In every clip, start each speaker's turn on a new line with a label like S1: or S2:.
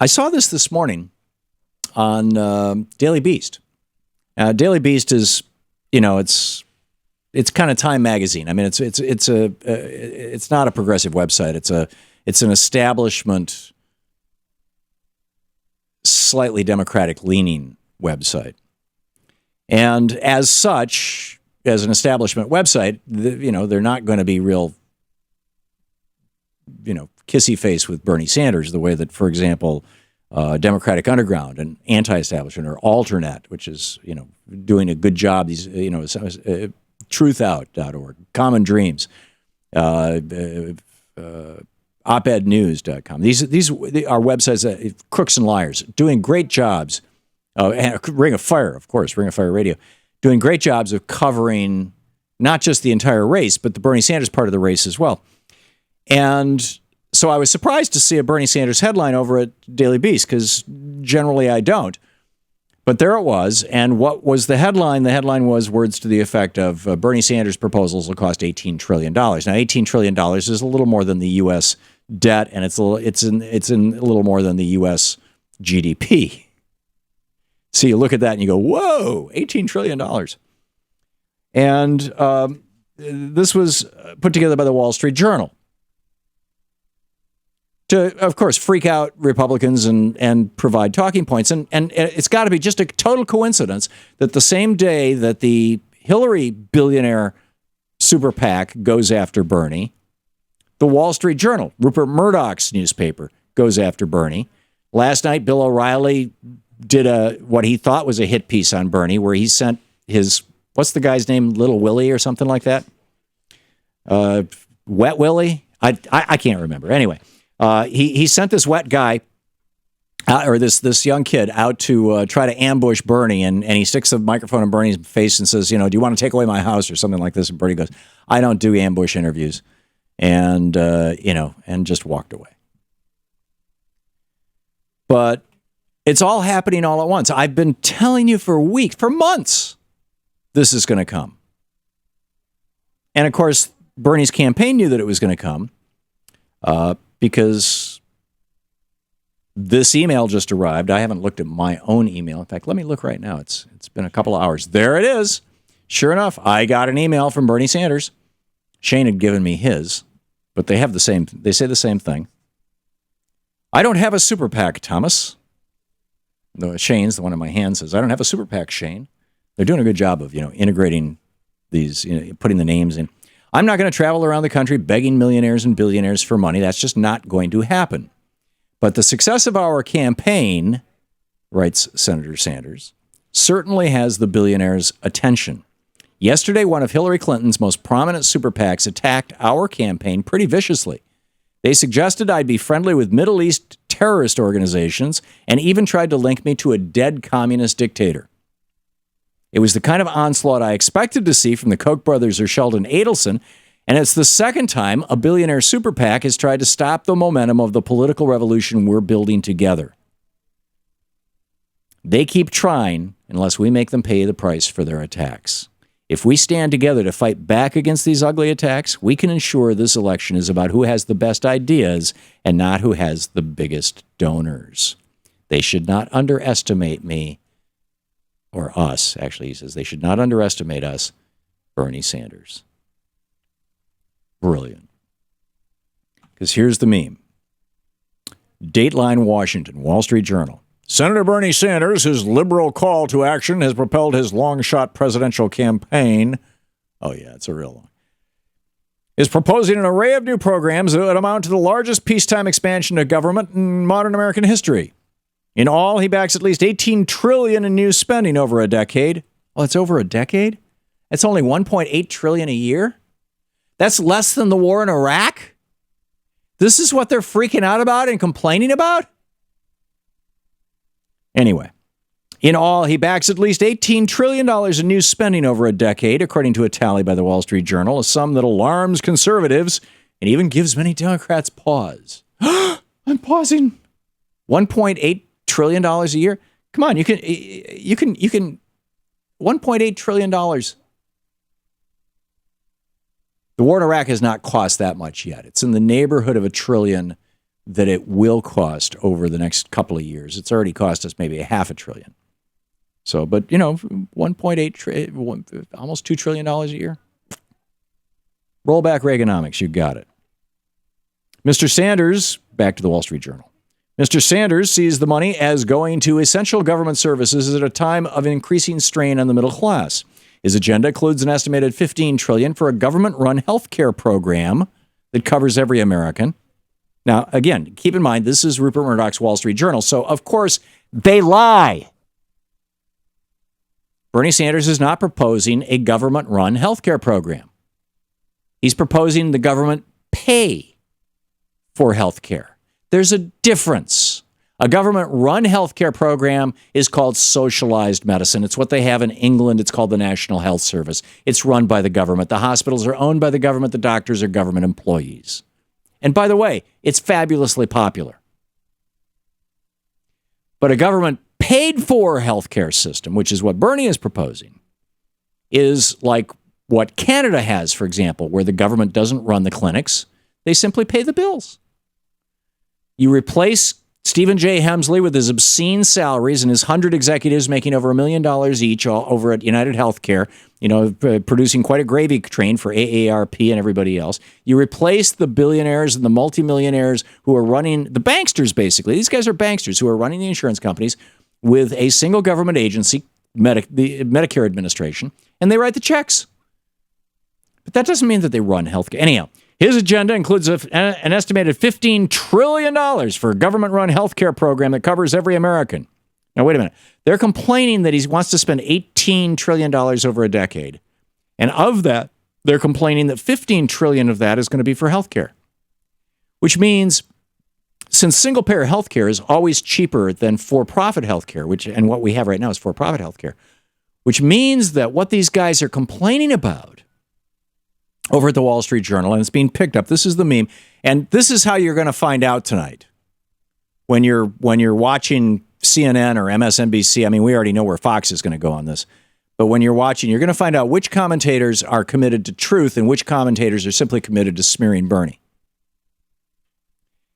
S1: I saw this morning on Daily Beast. Daily Beast is, it's kind of Time magazine. I mean, it's not a progressive website. It's an establishment, slightly Democratic leaning website. And as such, as an establishment website, they're not going to be real, kissy face with Bernie Sanders the way that, for example, Democratic Underground and Anti-Establishment or Alternet, which is, doing a good job. These, truthout.org, Common Dreams, opednews.com. These are websites, Crooks and Liars, doing great jobs. And Ring of Fire, of course, Ring of Fire Radio, doing great jobs of covering not just the entire race, but the Bernie Sanders part of the race as well. And so I was surprised to see a Bernie Sanders headline over at Daily Beast, because generally I don't. But there it was. And what was the headline? The headline was words to the effect of Bernie Sanders' proposals will cost $18 trillion. Now, $18 trillion is a little more than the U.S. debt, and it's in a little more than the U.S. GDP. So you look at that and you go, whoa, $18 trillion. And this was put together by the Wall Street Journal to, of course, freak out Republicans and provide talking points. And it's got to be just a total coincidence that the same day that the Hillary billionaire super PAC goes after Bernie, the Wall Street Journal, Rupert Murdoch's newspaper, goes after Bernie. Last night, Bill O'Reilly did what he thought was a hit piece on Bernie, where he sent his, what's the guy's name, Little Willie or something like that? Wet Willie? I can't remember. Anyway, he sent this wet guy, or this young kid, out to try to ambush Bernie, and he sticks the microphone in Bernie's face and says, do you want to take away my house or something like this? And Bernie goes, I don't do ambush interviews, and just walked away. But it's all happening all at once. I've been telling you for weeks, for months, this is going to come. And of course, Bernie's campaign knew that it was going to come because this email just arrived. I haven't looked at my own email. In fact, let me look right now. It's been a couple of hours. There it is. Sure enough, I got an email from Bernie Sanders. Shane had given me his, but they say the same thing. I don't have a super PAC, Thomas. Shane's, the one in my hand, says, I don't have a super PAC, Shane. They're doing a good job of, integrating these, putting the names in. I'm not going to travel around the country begging millionaires and billionaires for money. That's just not going to happen. But the success of our campaign, writes Senator Sanders, certainly has the billionaires' attention. Yesterday, one of Hillary Clinton's most prominent super PACs attacked our campaign pretty viciously. They suggested I'd be friendly with Middle East terrorist organizations and even tried to link me to a dead communist dictator. It was the kind of onslaught I expected to see from the Koch brothers or Sheldon Adelson, and it's the second time a billionaire super PAC has tried to stop the momentum of the political revolution we're building together. They keep trying unless we make them pay the price for their attacks. If we stand together to fight back against these ugly attacks, we can ensure this election is about who has the best ideas and not who has the biggest donors. They should not underestimate me, or us, actually, he says. They should not underestimate us, Bernie Sanders. Brilliant. Because here's the meme. Dateline Washington, Wall Street Journal. Senator Bernie Sanders, his liberal call to action has propelled his long-shot presidential campaign. Oh, yeah, it's a real one. Is proposing an array of new programs that would amount to the largest peacetime expansion of government in modern American history. In all, he backs at least $18 trillion in new spending over a decade. Oh, it's over a decade? That's only $1.8 trillion a year? That's less than the war in Iraq? This is what they're freaking out about and complaining about? Anyway, in all, he backs at least $18 trillion in new spending over a decade, according to a tally by the Wall Street Journal, a sum that alarms conservatives and even gives many Democrats pause. I'm pausing. $1.8 trillion a year? Come on, you can $1.8 trillion. The war in Iraq has not cost that much yet. It's in the neighborhood of $1 trillion that it will cost over the next couple of years. It's already cost us maybe $500 billion. So, but 1.8, almost $2 trillion a year. Roll back Reaganomics, you got it. Mr. Sanders, back to the Wall Street Journal. Mr. Sanders sees the money as going to essential government services at a time of increasing strain on the middle class. His agenda includes an estimated $15 trillion for a government-run health care program that covers every American. Now, again, keep in mind, this is Rupert Murdoch's Wall Street Journal, so of course they lie. Bernie Sanders is not proposing a government-run health care program. He's proposing the government pay for health care. There's a difference. A government-run health care program is called socialized medicine. It's what they have in England. It's called the National Health Service. It's run by the government. The hospitals are owned by the government. The doctors are government employees. And by the way, it's fabulously popular. But a government-paid-for health care system, which is what Bernie is proposing, is like what Canada has, for example, where the government doesn't run the clinics. They simply pay the bills. You replace Stephen J. Hemsley with his obscene salaries and his 100 executives making over $1 million each all over at United Healthcare, producing quite a gravy train for AARP and everybody else. You replace the billionaires and the multimillionaires who are running, the banksters basically. These guys are banksters who are running the insurance companies with a single government agency, the Medicare administration, and they write the checks. But that doesn't mean that they run healthcare. Anyhow, his agenda includes an estimated $15 trillion for a government-run health care program that covers every American. Now, wait a minute. They're complaining that he wants to spend $18 trillion over a decade. And of that, they're complaining that $15 trillion of that is going to be for health care. Which means, since single-payer health care is always cheaper than for-profit health care, and what we have right now is for-profit health care, which means that what these guys are complaining about over at the Wall Street Journal, and it's being picked up. This is the meme. And this is how you're going to find out tonight. When you're watching CNN or MSNBC, I mean, we already know where Fox is going to go on this. But when you're watching, you're going to find out which commentators are committed to truth and which commentators are simply committed to smearing Bernie.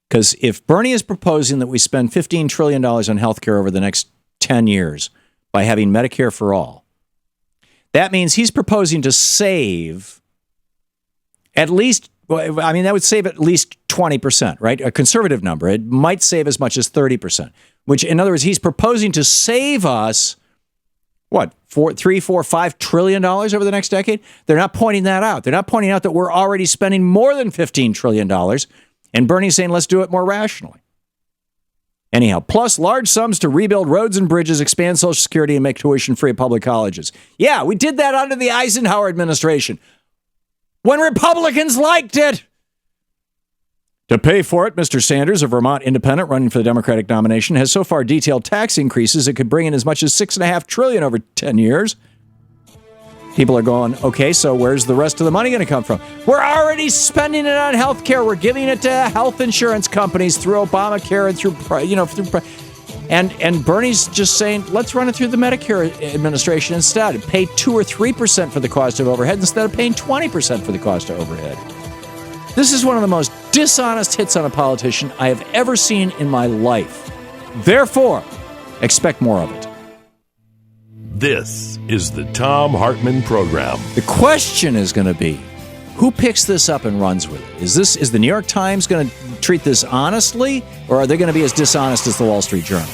S1: Because if Bernie is proposing that we spend $15 trillion on healthcare over the next 10 years by having Medicare for all, that means he's proposing to save at least, that would save at least 20%, right? A conservative number. It might save as much as 30%, which, in other words, he's proposing to save us, $3, $4, $5 trillion over the next decade? They're not pointing that out. They're not pointing out that we're already spending more than $15 trillion, and Bernie's saying, let's do it more rationally. Anyhow, plus large sums to rebuild roads and bridges, expand Social Security, and make tuition-free public colleges. Yeah, we did that under the Eisenhower administration, when Republicans liked it. To pay for it, Mr. Sanders, a Vermont independent running for the Democratic nomination, has so far detailed tax increases that could bring in as much as $6.5 trillion over 10 years. People are going, okay, so where's the rest of the money going to come from? We're already spending it on health care. We're giving it to health insurance companies through Obamacare and and Bernie's just saying, let's run it through the Medicare administration instead. Pay 2 or 3% for the cost of overhead instead of paying 20% for the cost of overhead. This is one of the most dishonest hits on a politician I have ever seen in my life. Therefore, expect more of it.
S2: This is the Thom Hartmann Program.
S1: The question is going to be, who picks this up and runs with it? Is the New York Times going to treat this honestly, or are they going to be as dishonest as the Wall Street Journal?